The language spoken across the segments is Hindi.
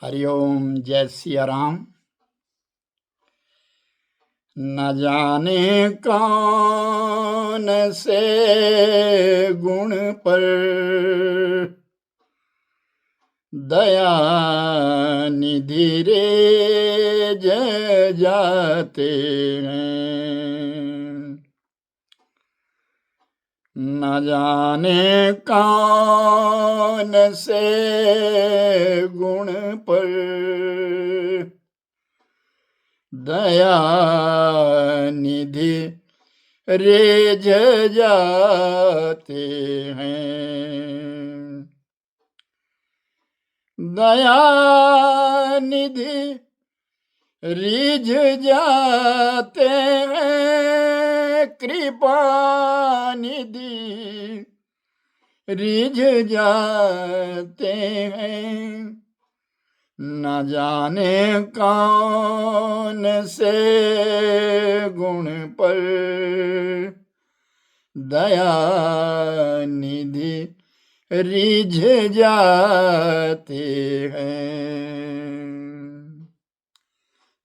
हरिओम, जय सिया राम। न जाने कौन से गुण पर दया निधि रे जाते हैं। न जाने कौन से गुण पर दया निधि रेझ जाते हैं। दया निधि रिझ जाते हैं, कृपा निधि रिझ जाते हैं। न जाने कौन से गुण पर दया निधि रिझ जाते हैं।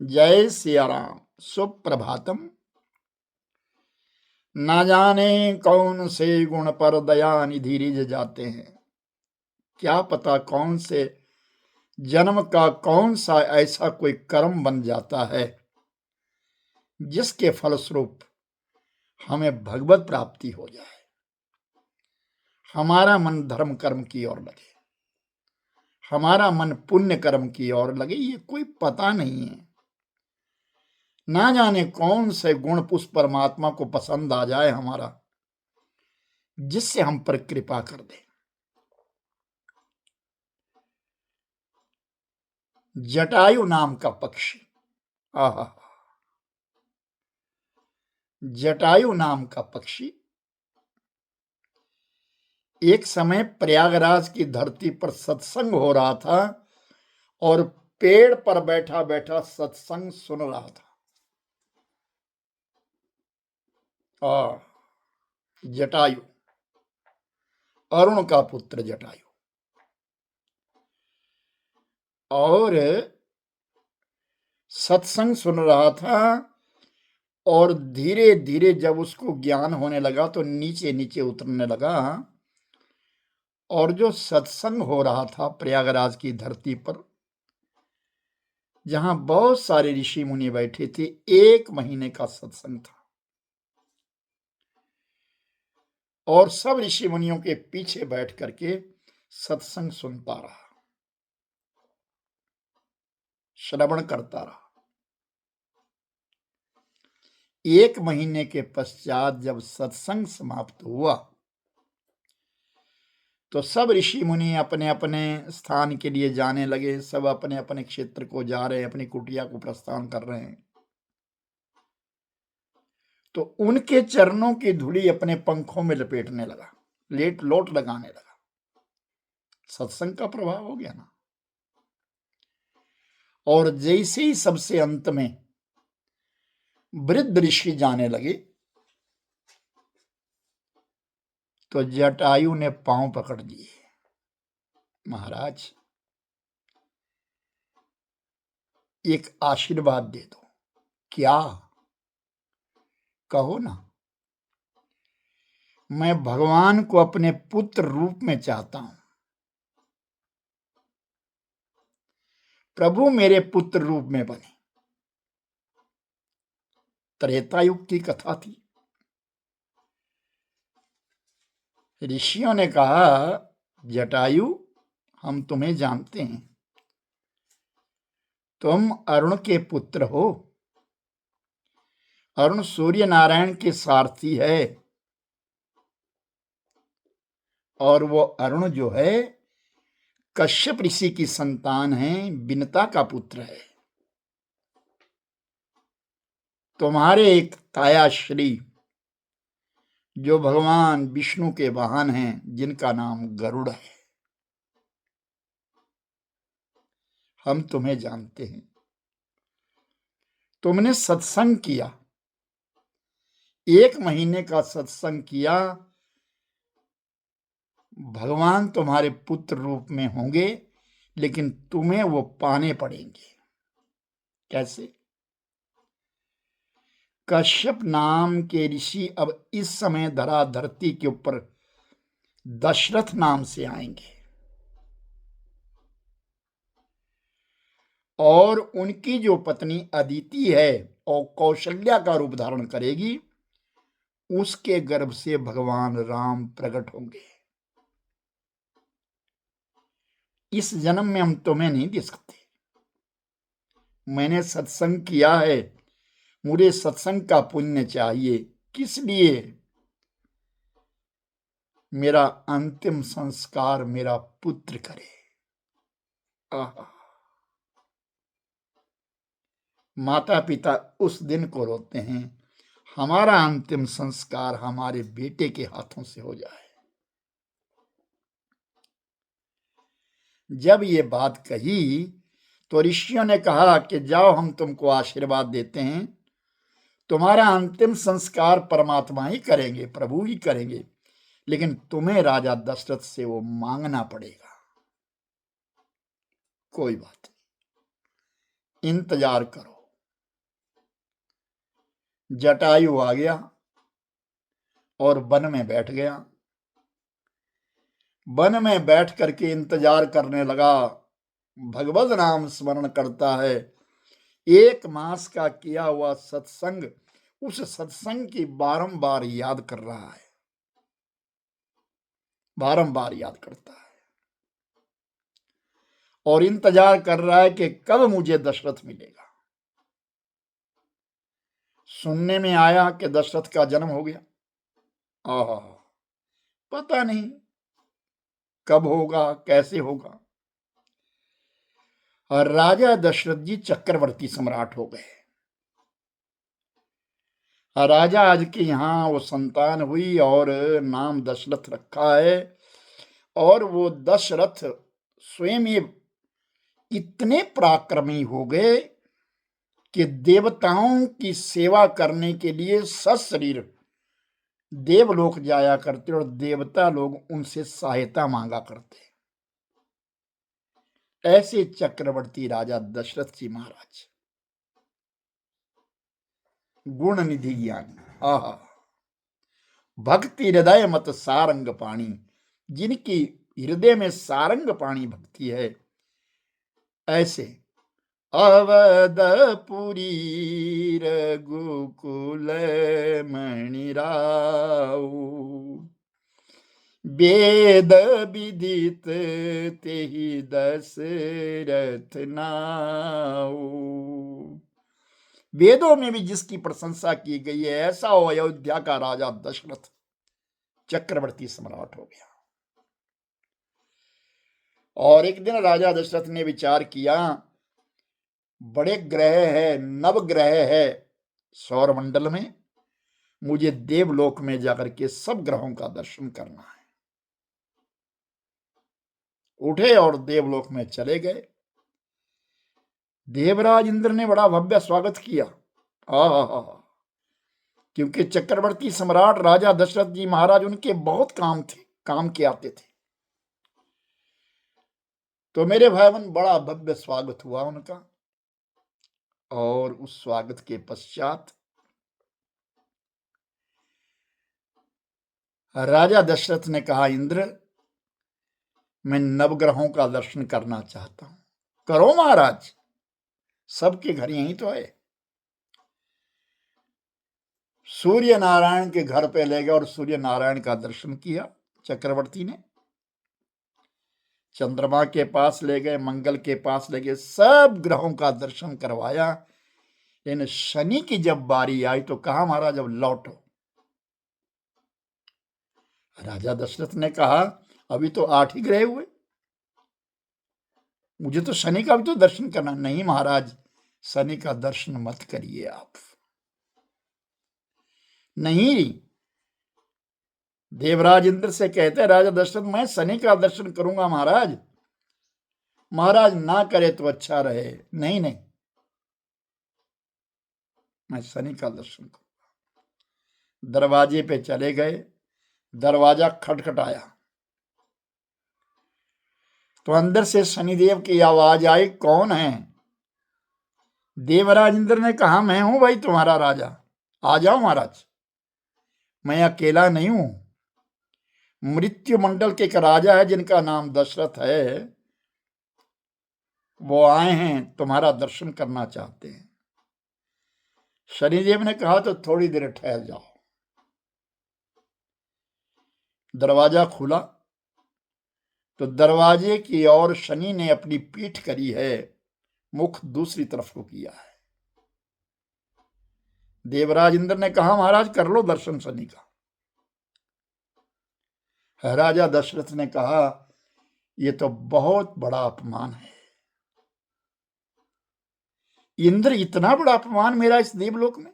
जय सिया राम। सुप्रभातम। न जाने कौन से गुण पर दया निधि रिझ जाते हैं। क्या पता कौन से जन्म का कौन सा ऐसा कोई कर्म बन जाता है जिसके फलस्वरूप हमें भगवत प्राप्ति हो जाए, हमारा मन धर्म कर्म की ओर लगे, हमारा मन पुण्य कर्म की ओर लगे। ये कोई पता नहीं है। ना जाने कौन से गुण पुष्प परमात्मा को पसंद आ जाए हमारा, जिससे हम पर कृपा कर दे। जटायु नाम का पक्षी, आहा, जटायु नाम का पक्षी एक समय प्रयागराज की धरती पर सत्संग हो रहा था और पेड़ पर बैठा बैठा सत्संग सुन रहा था। जटायु, अरुण का पुत्र जटायु, और सत्संग सुन रहा था। और धीरे धीरे जब उसको ज्ञान होने लगा तो नीचे नीचे उतरने लगा। और जो सत्संग हो रहा था प्रयागराज की धरती पर, जहां बहुत सारे ऋषि मुनि बैठे थे, 1 महीने का सत्संग था और सब ऋषि मुनियों के पीछे बैठ करके सत्संग सुनता रहा, श्रवण करता रहा। 1 महीने के पश्चात जब सत्संग समाप्त हुआ तो सब ऋषि मुनि अपने अपने स्थान के लिए जाने लगे। सब अपने अपने क्षेत्र को जा रहे हैं, अपनी कुटिया को प्रस्थान कर रहे हैं। तो उनके चरणों की धूली अपने पंखों में लपेटने लगा, लोट लगाने लगा। सत्संग का प्रभाव हो गया ना। और जैसे ही सबसे अंत में वृद्ध ऋषि जाने लगे तो जटायु ने पांव पकड़ लिए। महाराज, एक आशीर्वाद दे दो। क्या? कहो ना। मैं भगवान को अपने पुत्र रूप में चाहता हूं। प्रभु मेरे पुत्र रूप में बने। त्रेतायुग की कथा थी। ऋषियों ने कहा, जटायु, हम तुम्हें जानते हैं, तुम अरुण के पुत्र हो। अरुण सूर्य नारायण के सारथी है और वो अरुण जो है कश्यप ऋषि की संतान है, विनता का पुत्र है। तुम्हारे एक ताया श्री जो भगवान विष्णु के वाहन हैं, जिनका नाम गरुड़ है, हम तुम्हें जानते हैं। तुमने सत्संग किया, 1 महीने का सत्संग किया। भगवान तुम्हारे पुत्र रूप में होंगे, लेकिन तुम्हें वो पाने पड़ेंगे। कैसे? कश्यप नाम के ऋषि अब इस समय धरती के ऊपर दशरथ नाम से आएंगे और उनकी जो पत्नी अदिति है और कौशल्या का रूप धारण करेगी, उसके गर्भ से भगवान राम प्रकट होंगे। इस जन्म में हम तुम्हें नहीं दे सकते। मैंने सत्संग किया है, मुझे सत्संग का पुण्य चाहिए। किस लिए? मेरा अंतिम संस्कार मेरा पुत्र करे। माता पिता उस दिन को रोते हैं, हमारा अंतिम संस्कार हमारे बेटे के हाथों से हो जाए। जब ये बात कही तो ऋषियों ने कहा कि जाओ, हम तुमको आशीर्वाद देते हैं, तुम्हारा अंतिम संस्कार परमात्मा ही करेंगे, प्रभु ही करेंगे, लेकिन तुम्हें राजा दशरथ से वो मांगना पड़ेगा। कोई बात नहीं, इंतजार करो। जटायु आ गया और वन में बैठ गया। वन में बैठ करके इंतजार करने लगा। भगवत नाम स्मरण करता है। 1 मास का किया हुआ सत्संग, उस सत्संग की बारंबार याद कर रहा है, बारंबार याद करता है और इंतजार कर रहा है कि कब मुझे दशरथ मिलेगा। सुनने में आया कि दशरथ का जन्म हो गया। पता नहीं कब होगा, कैसे होगा। और राजा दशरथ जी चक्रवर्ती सम्राट हो गए। राजा आज के यहाँ वो संतान हुई और नाम दशरथ रखा है। और वो दशरथ स्वयं इतने पराक्रमी हो गए कि देवताओं की सेवा करने के लिए सशरीर देवलोक जाया करते और देवता लोग उनसे सहायता मांगा करते। ऐसे चक्रवर्ती राजा दशरथ जी महाराज, गुण निधि ज्ञानी, आहा, भक्ति हृदय मत सारंग पाणी, जिनकी हृदय में सारंग पाणी भक्ति है, ऐसे अवधपुरी रघुकुल मणिराऊ, वेद विदित तेहि दशरथ नाऊ। वेदों में भी जिसकी प्रशंसा की गई है, ऐसा हो अयोध्या का राजा दशरथ चक्रवर्ती सम्राट हो गया। और एक दिन राजा दशरथ ने विचार किया, बड़े ग्रह है, नवग्रह है सौरमंडल में, मुझे देवलोक में जाकर के सब ग्रहों का दर्शन करना है। उठे और देवलोक में चले गए। देवराज इंद्र ने बड़ा भव्य स्वागत किया, क्योंकि चक्रवर्ती सम्राट राजा दशरथ जी महाराज उनके बहुत काम थे, काम के आते थे। तो मेरे भाई बहन, बड़ा भव्य स्वागत हुआ उनका। और उस स्वागत के पश्चात राजा दशरथ ने कहा, इंद्र, मैं नवग्रहों का दर्शन करना चाहता हूं। करो महाराज, सबके घर यही तो है। सूर्य नारायण के घर पे ले गए और सूर्य नारायण का दर्शन किया चक्रवर्ती ने। चंद्रमा के पास ले गए, मंगल के पास ले गए, सब ग्रहों का दर्शन करवाया। लेकिन शनि की जब बारी आई तो कहा, महाराज अब लौटो। राजा दशरथ ने कहा, अभी तो 8 ही ग्रह हुए, मुझे तो शनि का भी तो दर्शन करना। नहीं महाराज, शनि का दर्शन मत करिए आप। नहीं, देवराज इंद्र से कहते, राजा दशरथ, मैं शनि का दर्शन करूंगा महाराज। महाराज ना करे तो अच्छा रहे। नहीं नहीं, मैं शनि का दर्शन करूंगा। दरवाजे पे चले गए, दरवाजा खटखटाया तो अंदर से शनिदेव की आवाज आई, कौन है? देवराज इंद्र ने कहा, मैं हूं भाई तुम्हारा राजा, आ जाओ महाराज। मैं अकेला नहीं हूं, मृत्यु मंडल के एक राजा है जिनका नाम दशरथ है, वो आए हैं, तुम्हारा दर्शन करना चाहते हैं। शनिदेव ने कहा, तो थोड़ी देर ठहर जाओ। दरवाजा खुला तो दरवाजे की ओर शनि ने अपनी पीठ करी है, मुख दूसरी तरफ को किया है। देवराज इंद्र ने कहा, महाराज कर लो दर्शन शनि का। राजा दशरथ ने कहा, यह तो बहुत बड़ा अपमान है। इंद्र, इतना बड़ा अपमान मेरा इस देवलोक में?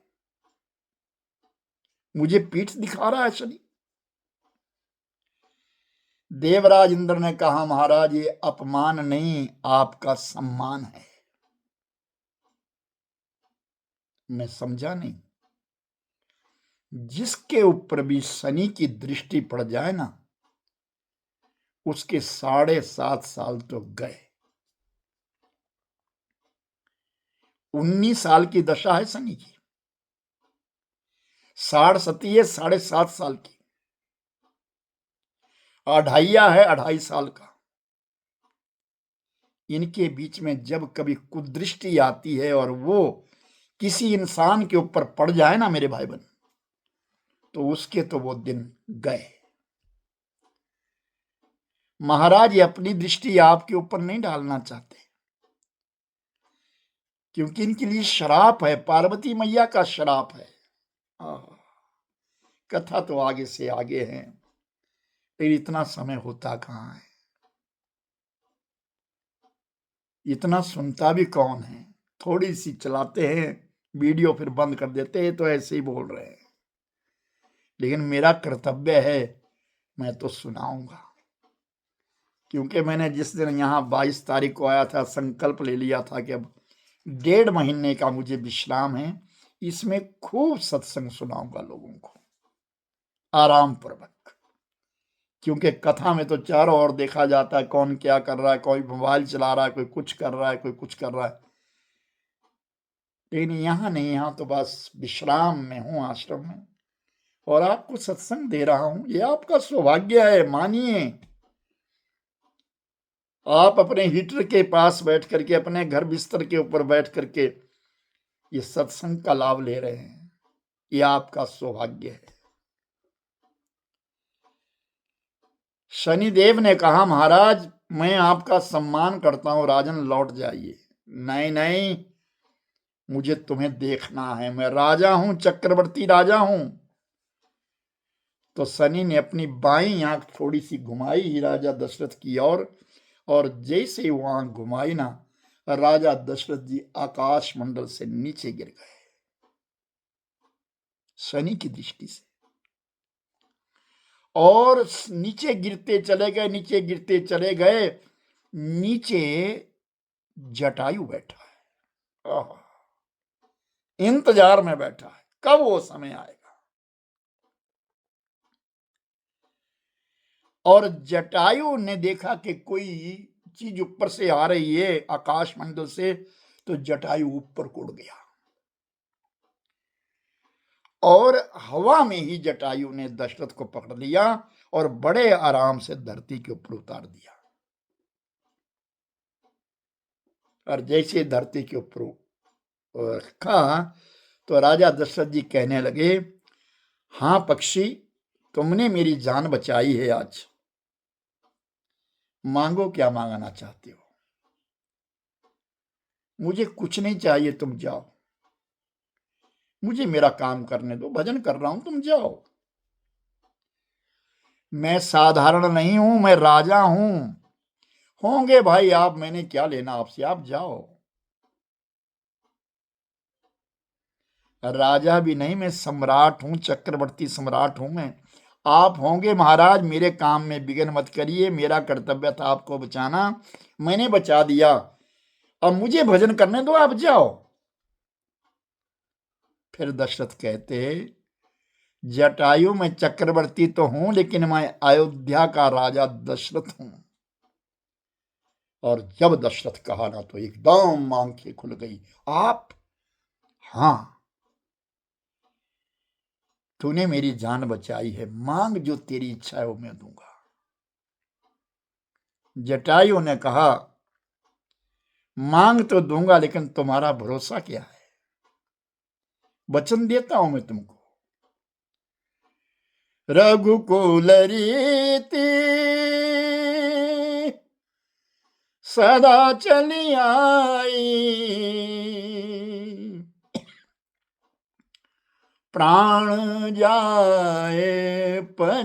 मुझे पीठ दिखा रहा है शनि। देवराज इंद्र ने कहा, महाराज ये अपमान नहीं, आपका सम्मान है। मैं समझा नहीं। जिसके ऊपर भी शनि की दृष्टि पड़ जाए ना, उसके 7.5 साल तो गए। 19 साल की दशा है शनि की, 60 सती है 7.5 साल की, अढ़ाइया है 2.5 साल का। इनके बीच में जब कभी कुदृष्टि आती है और वो किसी इंसान के ऊपर पड़ जाए ना मेरे भाई बहन, तो उसके तो वो दिन गए। महाराज ये अपनी दृष्टि आपके ऊपर नहीं डालना चाहते, क्योंकि इनके लिए श्राप है, पार्वती मैया का श्राप है। कथा तो आगे से आगे है, फिर इतना समय होता कहां है, इतना सुनता भी कौन है। थोड़ी सी चलाते हैं वीडियो, फिर बंद कर देते हैं, तो ऐसे ही बोल रहे हैं। लेकिन मेरा कर्तव्य है, मैं तो सुनाऊंगा, क्योंकि मैंने जिस दिन यहां 22 तारीख को आया था, संकल्प ले लिया था कि अब 1.5 महीने का मुझे विश्राम है, इसमें खूब सत्संग सुनाऊंगा लोगों को आराम पूर्वक। क्योंकि कथा में तो चारों ओर देखा जाता है, कौन क्या कर रहा है, कोई मोबाइल चला रहा है, कोई कुछ कर रहा है, कोई कुछ कर रहा है। लेकिन यहां नहीं, यहां तो बस विश्राम में हूं, आश्रम में, और आपको सत्संग दे रहा हूं। ये आपका सौभाग्य है, मानिए। आप अपने हीटर के पास बैठ करके, अपने घर बिस्तर के ऊपर बैठ करके ये सत्संग का लाभ ले रहे हैं, ये आपका सौभाग्य है। शनिदेव ने कहा, महाराज मैं आपका सम्मान करता हूं, राजन लौट जाइए। नहीं नहीं, मुझे तुम्हें देखना है, मैं राजा हूं, चक्रवर्ती राजा हूं। तो शनि ने अपनी बाईं आंख थोड़ी सी घुमाई राजा दशरथ की ओर, और जैसे ही वो आंख घुमाई ना, राजा दशरथ जी आकाश मंडल से नीचे गिर गए शनि की दृष्टि से। और नीचे गिरते चले गए, नीचे गिरते चले गए। नीचे जटायु बैठा है, इंतजार में बैठा है, कब वो समय आएगा। और जटायु ने देखा कि कोई चीज ऊपर से आ रही है आकाश मंडल से, तो जटायु ऊपर को उड़ गया, और हवा में ही जटायु ने दशरथ को पकड़ लिया और बड़े आराम से धरती के ऊपर उतार दिया। और जैसे धरती के ऊपर रखा, तो राजा दशरथ जी कहने लगे, हां पक्षी, तुमने मेरी जान बचाई है, आज मांगो, क्या मांगना चाहते हो? मुझे कुछ नहीं चाहिए, तुम जाओ, मुझे मेरा काम करने दो, भजन कर रहा हूं, तुम जाओ। मैं साधारण नहीं हूं, मैं राजा हूं। होंगे भाई आप, मैंने क्या लेना आपसे, आप जाओ। राजा भी नहीं, मैं सम्राट हूं, चक्रवर्ती सम्राट हूं मैं। आप होंगे महाराज, मेरे काम में विघ्न मत करिए, मेरा कर्तव्य था आपको बचाना, मैंने बचा दिया, अब मुझे भजन करने दो, आप जाओ। फिर दशरथ कहते, जटायु मैं चक्रवर्ती तो हूं, लेकिन मैं अयोध्या का राजा दशरथ हूं। और जब दशरथ कहा ना तो एकदम आंखें खुल गई। आप? हां, तूने मेरी जान बचाई है, मांग जो तेरी इच्छा है वो मैं दूंगा। जटायु ने कहा, मांग तो दूंगा, लेकिन तुम्हारा भरोसा क्या है? वचन देता हूं मैं तुमको। रघुकुल रीति सदा चली आई, प्राण जाए पर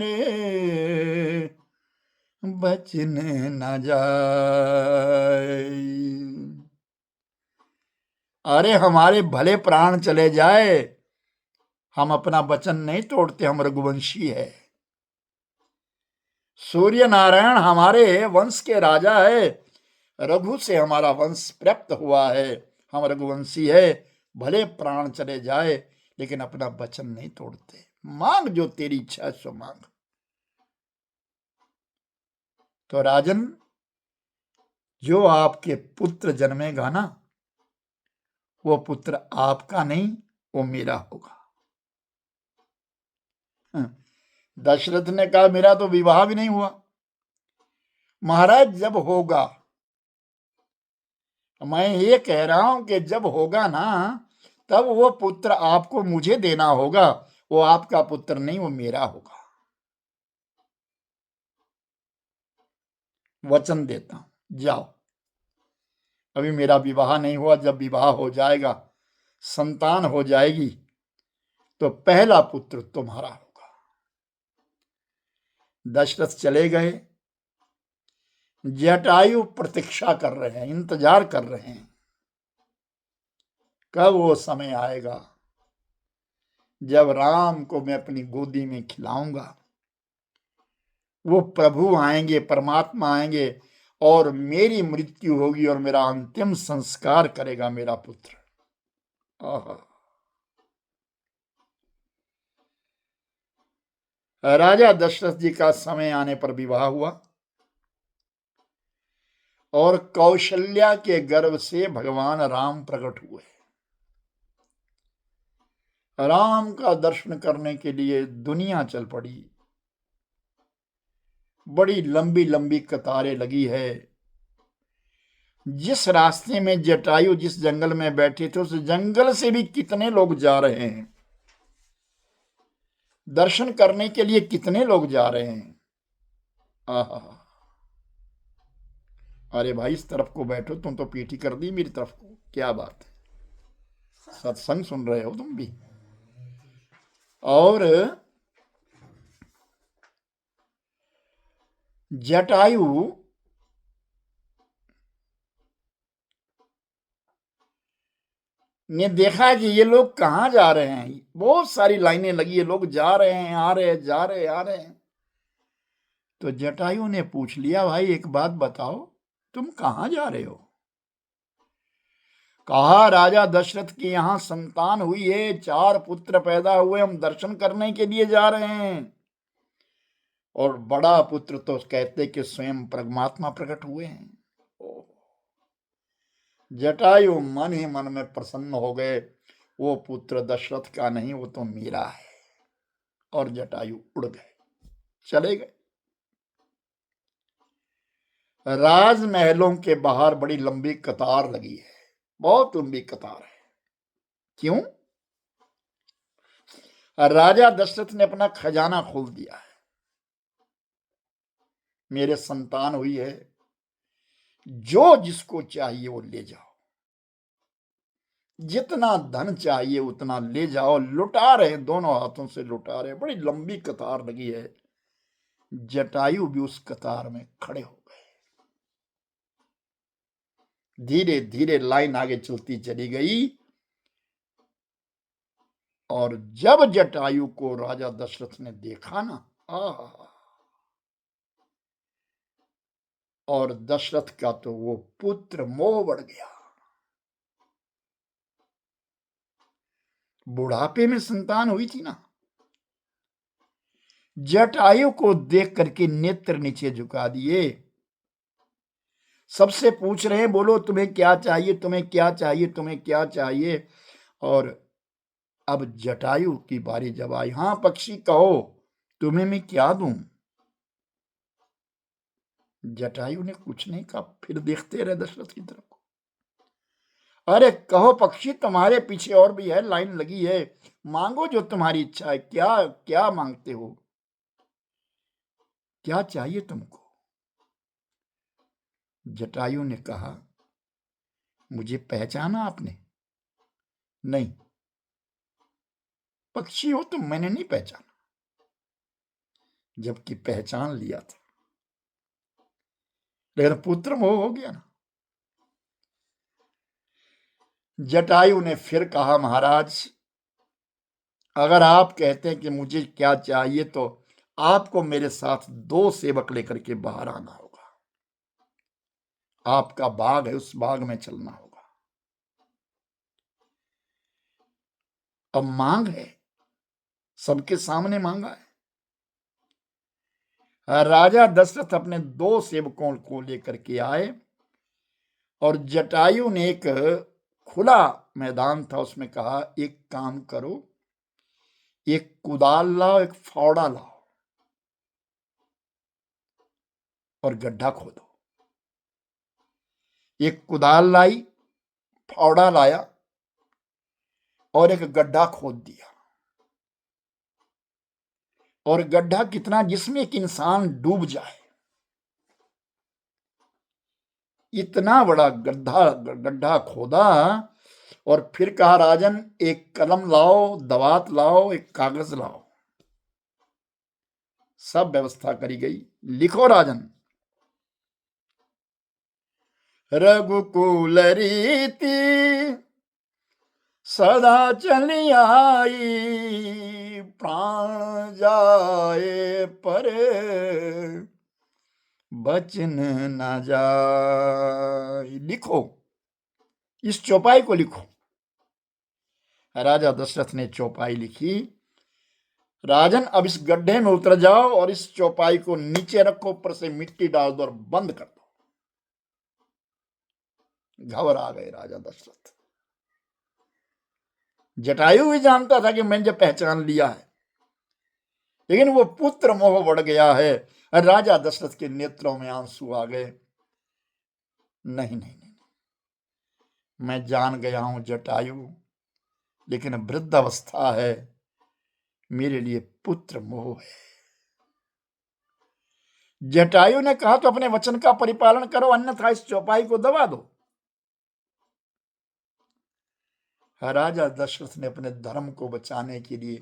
बचन न जाए। अरे हमारे भले प्राण चले जाए, हम अपना वचन नहीं तोड़ते, हम रघुवंशी है। सूर्य नारायण हमारे वंश के राजा है, रघु से हमारा वंश प्राप्त हुआ है, हम रघुवंशी है। भले प्राण चले जाए लेकिन अपना वचन नहीं तोड़ते। मांग जो तेरी इच्छा है सो मांग। तो राजन, जो आपके पुत्र जन्मेगा ना, वो पुत्र आपका नहीं, वो मेरा होगा। दशरथ ने कहा, मेरा तो विवाह भी नहीं हुआ। महाराज, जब होगा, मैं ये कह रहा हूं कि जब होगा ना, तब वो पुत्र आपको मुझे देना होगा। वो आपका पुत्र नहीं, वो मेरा होगा। वचन देता हूं, जाओ। अभी मेरा विवाह नहीं हुआ, जब विवाह हो जाएगा, संतान हो जाएगी, तो पहला पुत्र तुम्हारा होगा। दशरथ चले गए। जटायु प्रतीक्षा कर रहे हैं, इंतजार कर रहे हैं, कब वो समय आएगा जब राम को मैं अपनी गोदी में खिलाऊंगा। वो प्रभु आएंगे, परमात्मा आएंगे और मेरी मृत्यु होगी और मेरा अंतिम संस्कार करेगा मेरा पुत्र। राजा दशरथ जी का समय आने पर विवाह हुआ और कौशल्या के गर्भ से भगवान राम प्रकट हुए। राम का दर्शन करने के लिए दुनिया चल पड़ी। बड़ी लंबी लंबी कतारें लगी है। जिस रास्ते में जटायु जिस जंगल में बैठे थे, उस जंगल से भी कितने लोग जा रहे हैं दर्शन करने के लिए, कितने लोग जा रहे हैं। आहा, अरे भाई, इस तरफ को बैठो, तुम तो पीठी कर दी मेरी तरफ को, क्या बात है, सत्संग सुन रहे हो तुम भी। और जटायु ने देखा कि ये लोग कहां जा रहे हैं, बहुत सारी लाइनें लगी है, लोग जा रहे हैं, आ रहे हैं, जा रहे हैं, आ रहे हैं। तो जटायु ने पूछ लिया, भाई एक बात बताओ, तुम कहां जा रहे हो? कहा, राजा दशरथ की यहां संतान हुई है, 4 पुत्र पैदा हुए, हम दर्शन करने के लिए जा रहे हैं। और बड़ा पुत्र तो कहते कि स्वयं परमात्मा प्रकट हुए हैं। जटायु मन ही मन में प्रसन्न हो गए, वो पुत्र दशरथ का नहीं, वो तो मेरा है। और जटायु उड़ गए, चले गए। राजमहलों के बाहर बड़ी लंबी कतार लगी है, बहुत लंबी कतार है। क्यों? राजा दशरथ ने अपना खजाना खोल दिया है। मेरे संतान हुई है, जो जिसको चाहिए वो ले जाओ, जितना धन चाहिए उतना ले जाओ। लुटा रहे, दोनों हाथों से लुटा रहे। बड़ी लंबी कतार लगी है। जटायु भी उस कतार में खड़े हो गए। धीरे धीरे लाइन आगे चलती चली गई और जब जटायु को राजा दशरथ ने देखा ना, और दशरथ का तो वो पुत्र मोह बढ़ गया। बुढ़ापे में संतान हुई थी ना, जटायु को देख करके नेत्र नीचे झुका दिए। सबसे पूछ रहे हैं, बोलो तुम्हें क्या चाहिए, तुम्हें क्या चाहिए, तुम्हें क्या चाहिए। और अब जटायु की बारी जब आई, हाँ पक्षी कहो, तुम्हें मैं क्या दूं। जटायु ने कुछ नहीं कहा, फिर देखते रहे दशरथ की तरफ। अरे कहो पक्षी, तुम्हारे पीछे और भी है, लाइन लगी है, मांगो जो तुम्हारी इच्छा है। क्या क्या मांगते हो, क्या चाहिए तुमको। जटायु ने कहा, मुझे पहचाना आपने। नहीं, पक्षी हो तुम, मैंने नहीं पहचाना, जबकि पहचान लिया था, लेकिन पुत्र मोह हो गया ना। जटायु ने फिर कहा, महाराज अगर आप कहते हैं कि मुझे क्या चाहिए, तो आपको मेरे साथ 2 सेवक लेकर के बाहर आना होगा। आपका बाग है, उस बाग में चलना होगा। अब मांग है, सबके सामने मांगा है। राजा दशरथ अपने 2 सेवकों को लेकर के आए, और जटायु ने एक खुला मैदान था, उसमें कहा, एक काम करो, एक कुदाल लाओ, एक फावड़ा लाओ, और गड्ढा खोदो। एक कुदाल लाई, फावड़ा लाया, और एक गड्ढा खोद दिया। और गड्ढा कितना, जिसमें एक इंसान डूब जाए, इतना बड़ा गड्ढा गड्ढा खोदा। और फिर कहा, राजन एक कलम लाओ, दवात लाओ, एक कागज लाओ। सब व्यवस्था करी गई, लिखो राजन, रघुकुल रीति सदा चली आई, प्राण जाए पर बचन न जाए। लिखो, इस चौपाई को लिखो। राजा दशरथ ने चौपाई लिखी। राजन अब इस गड्ढे में उतर जाओ, और इस चौपाई को नीचे रखो, ऊपर से मिट्टी डाल दो और बंद कर दो। घबरा गए राजा दशरथ। जटायु भी जानता था कि मैंने पहचान लिया है, लेकिन वो पुत्र मोह बढ़ गया है। राजा दशरथ के नेत्रों में आंसू आ गए। नहीं नहीं नहीं, मैं जान गया हूं जटायु, लेकिन वृद्ध अवस्था है, मेरे लिए पुत्र मोह है। जटायु ने कहा, तो अपने वचन का परिपालन करो, अन्यथा इस चौपाई को दबा दो। राजा दशरथ ने अपने धर्म को बचाने के लिए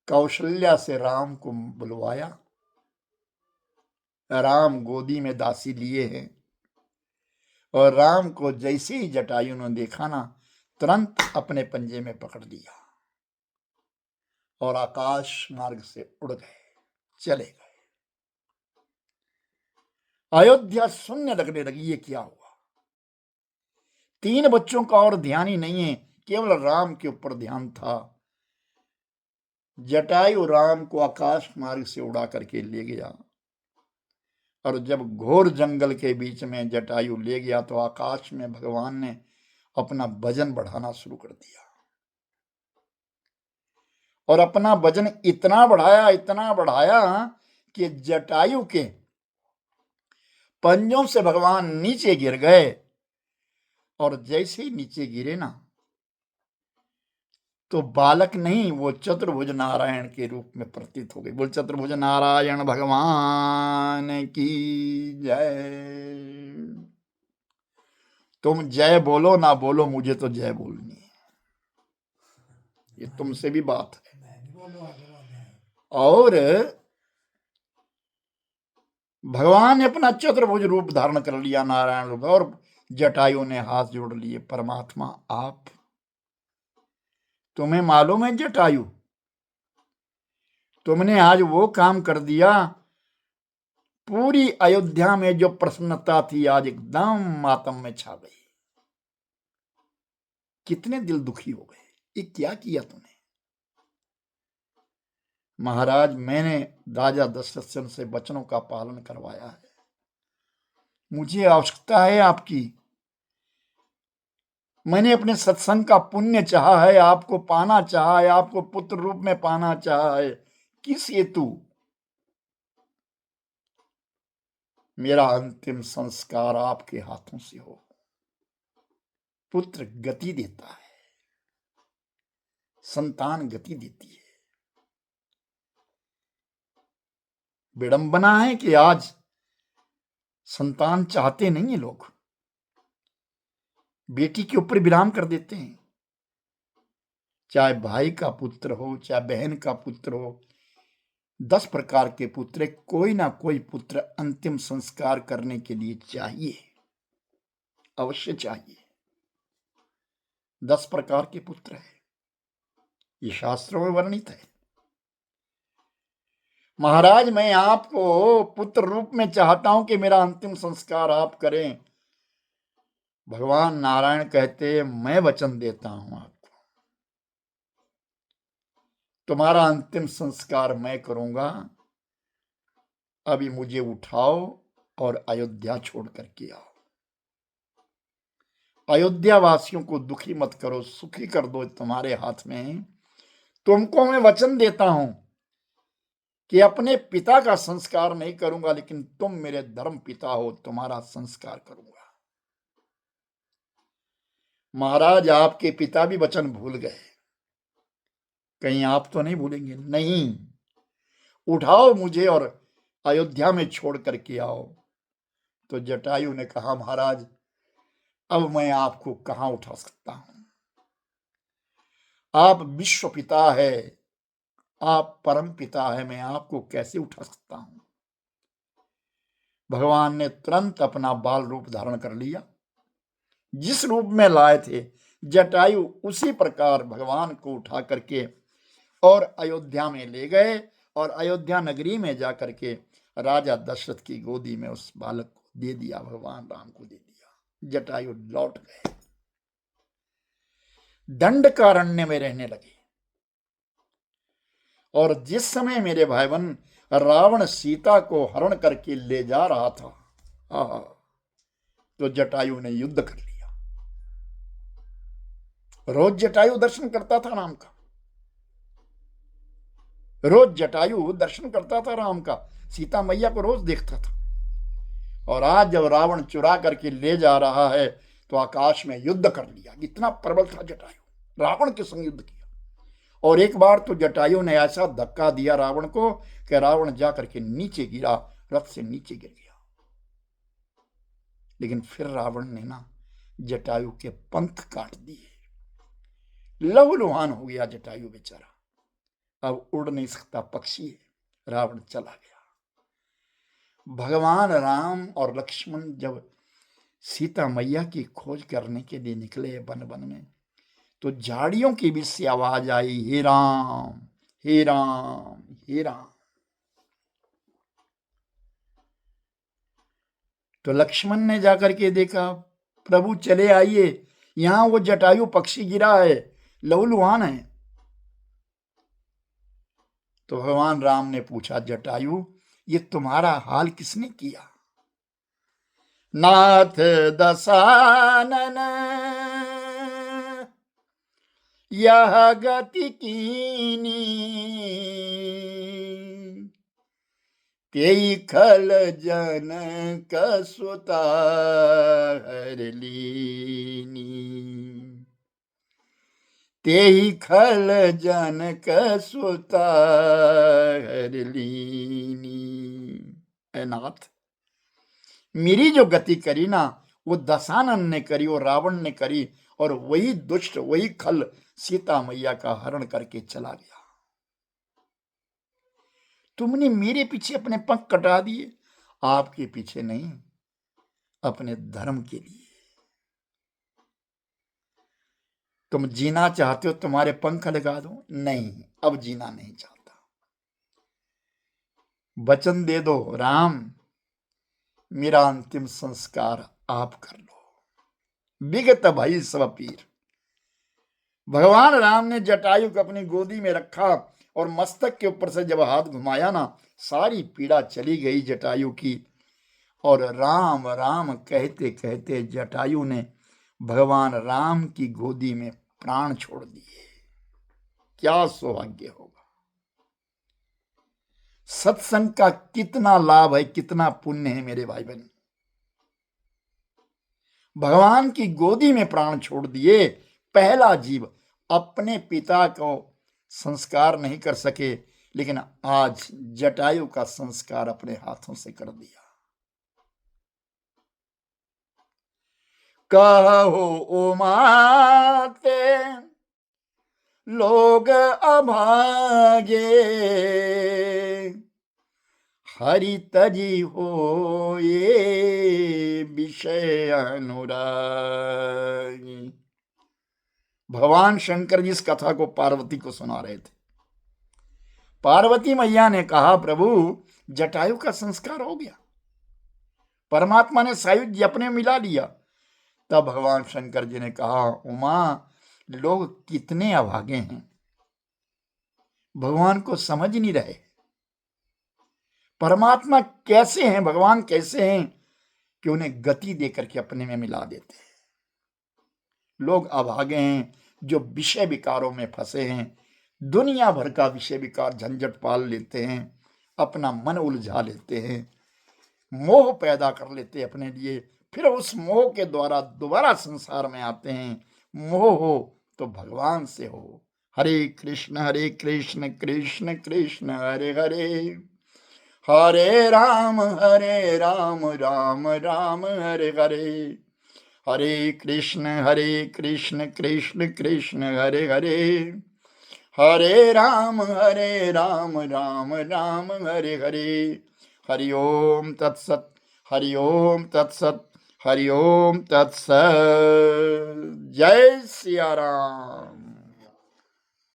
कौशल्या से राम को बुलवाया। राम गोदी में दासी लिए हैं, और राम को जैसे ही जटायु ने देखा ना, तुरंत अपने पंजे में पकड़ लिया, और आकाश मार्ग से उड़ गए, चले गए। अयोध्या शून्य लगने लगी, ये क्या हुआ। 3 बच्चों का और ध्यान ही नहीं है, केवल राम के ऊपर ध्यान था। जटायु राम को आकाश मार्ग से उड़ा करके ले गया, और जब घोर जंगल के बीच में जटायु ले गया, तो आकाश में भगवान ने अपना वजन बढ़ाना शुरू कर दिया, और अपना वजन इतना बढ़ाया, इतना बढ़ाया कि जटायु के पंजों से भगवान नीचे गिर गए। और जैसे ही नीचे गिरे ना, तो बालक नहीं, वो चतुर्भुज नारायण के रूप में प्रतीत हो गई। बोल चतुर्भुज नारायण भगवान की जय। तुम जय बोलो ना बोलो, मुझे तो जय बोलनी है, ये तुमसे भी बात है। और भगवान ने अपना चतुर्भुज रूप धारण कर लिया, नारायण रूप, और जटायु ने हाथ जोड़ लिए, परमात्मा आप, तुम्हें मालूम है जटायु, तुमने आज वो काम कर दिया, पूरी अयोध्या में जो प्रसन्नता थी, आज एकदम मातम में छा गई। कितने दिल दुखी हो गए, ये क्या किया तूने। महाराज मैंने राजा दशरथ से वचनों का पालन करवाया है, मुझे आवश्यकता है आपकी। मैंने अपने सत्संग का पुण्य चाहा है, आपको पाना चाहा है, आपको पुत्र रूप में पाना चाहा है। किस हेतु? मेरा अंतिम संस्कार आपके हाथों से हो। पुत्र गति देता है, संतान गति देती है। विडंबना है कि आज संतान चाहते नहीं है लोग, बेटी के ऊपर विराम कर देते हैं। चाहे भाई का पुत्र हो, चाहे बहन का पुत्र हो, 10 प्रकार के पुत्र, कोई ना कोई पुत्र अंतिम संस्कार करने के लिए चाहिए, अवश्य चाहिए। 10 प्रकार के पुत्र है, ये शास्त्रों में वर्णित है। महाराज, मैं आपको पुत्र रूप में चाहता हूं कि मेरा अंतिम संस्कार आप करें। भगवान नारायण कहते, मैं वचन देता हूं आपको, तुम्हारा अंतिम संस्कार मैं करूंगा। अभी मुझे उठाओ और अयोध्या छोड़ करके आओ। अयोध्या वासियों को दुखी मत करो, सुखी कर दो, तुम्हारे हाथ में। तुमको मैं वचन देता हूं कि अपने पिता का संस्कार नहीं करूंगा, लेकिन तुम मेरे धर्म पिता हो, तुम्हारा संस्कार करूंगा। महाराज, आपके पिता भी वचन भूल गए, कहीं आप तो नहीं भूलेंगे? नहीं, उठाओ मुझे और अयोध्या में छोड़ करके आओ। तो जटायु ने कहा, महाराज, अब मैं आपको कहां उठा सकता हूं? आप विश्व पिता है, आप परम पिता है, मैं आपको कैसे उठा सकता हूं? भगवान ने तुरंत अपना बाल रूप धारण कर लिया। जिस रूप में लाए थे जटायु, उसी प्रकार भगवान को उठा करके और अयोध्या में ले गए, और अयोध्या नगरी में जाकर के राजा दशरथ की गोदी में उस बालक को दे दिया, भगवान राम को दे दिया। जटायु लौट गए, दंडकारण्य में रहने लगे। और जिस समय मेरे भाई बहन रावण सीता को हरण करके ले जा रहा था, तो जटायु ने युद्ध कर लिया। रोज जटायु दर्शन करता था राम का, रोज जटायु दर्शन करता था राम का, सीता मैया को रोज देखता था। और आज जब रावण चुरा करके ले जा रहा है, तो आकाश में युद्ध कर लिया। इतना प्रबल था जटायु, रावण के संग युद्ध किया। और एक बार तो जटायु ने ऐसा धक्का दिया रावण को कि रावण जाकर के नीचे गिरा, रथ से नीचे गिर गया। लेकिन फिर रावण ने ना जटायु के पंख काट दिए, लहूलुहान हो गया जटायु बेचारा, अब उड़ नहीं सकता, पक्षी है। रावण चला गया। भगवान राम और लक्ष्मण जब सीता मैया की खोज करने के लिए निकले वन वन में, तो झाड़ियों की बीच से आवाज आई, हे राम, हे राम, हे राम। तो लक्ष्मण ने जाकर के देखा, प्रभु चले आइए, यहां वो जटायु पक्षी गिरा है, लहूलुहान है। तो भगवान राम ने पूछा, जटायु, ये तुम्हारा हाल किसने किया? नाथ दशानन यह गति कीनी, तेई खल जनक सुता हर लीनी, तेई खल जनक सुता हर लीनी। ऐ नाथ, मेरी जो गति करी ना, वो दशानन ने करी, वो रावण ने करी, और वही दुष्ट, वही खल सीता मैया का हरण करके चला गया। तुमने मेरे पीछे अपने पंख कटा दिए, आपके पीछे नहीं, अपने धर्म के लिए। तुम जीना चाहते हो, तुम्हारे पंख लगा दो? नहीं, अब जीना नहीं चाहता। वचन दे दो, राम, मेरा अंतिम संस्कार आप कर लो। विगत भई सब पीर। भगवान राम ने जटायु को अपनी गोदी में रखा, और मस्तक के ऊपर से जब हाथ घुमाया ना, सारी पीड़ा चली गई जटायु की। और राम राम कहते कहते जटायु ने भगवान राम की गोदी में प्राण छोड़ दिए। क्या सौभाग्य होगा! सत्संग का कितना लाभ है, कितना पुण्य है मेरे भाई बहन। भगवान की गोदी में प्राण छोड़ दिए। पहला जीव अपने पिता को संस्कार नहीं कर सके, लेकिन आज जटायु का संस्कार अपने हाथों से कर दिया। कहो उमाते लोग अभागे, हरि तजी हो ये विषय अनुरागी। भगवान शंकर जी इस कथा को पार्वती को सुना रहे थे। पार्वती मैया ने कहा, प्रभु जटायु का संस्कार हो गया, परमात्मा ने सायुज्य अपने मिला लिया। तब भगवान शंकर जी ने कहा, उमा लोग कितने अभागे हैं, भगवान को समझ नहीं रहे। परमात्मा कैसे हैं, भगवान कैसे हैं कि उन्हें गति देकर के अपने में मिला देते हैं। लोग अभागे हैं जो विषय विकारों में फंसे हैं, दुनिया भर का विषय विकार झंझट पाल लेते हैं, अपना मन उलझा लेते हैं, मोह पैदा कर लेते हैं अपने लिए, फिर उस मोह के द्वारा दोबारा संसार में आते हैं। मोह हो तो भगवान से हो। हरे कृष्ण कृष्ण कृष्ण हरे हरे, हरे राम राम राम हरे हरे, हरे कृष्ण कृष्ण कृष्ण हरे हरे, हरे राम राम राम हरे हरे। हरि ओम तत्सत, हरि ओम तत्सत, हरि ओम तत्सत। जय सिया राम।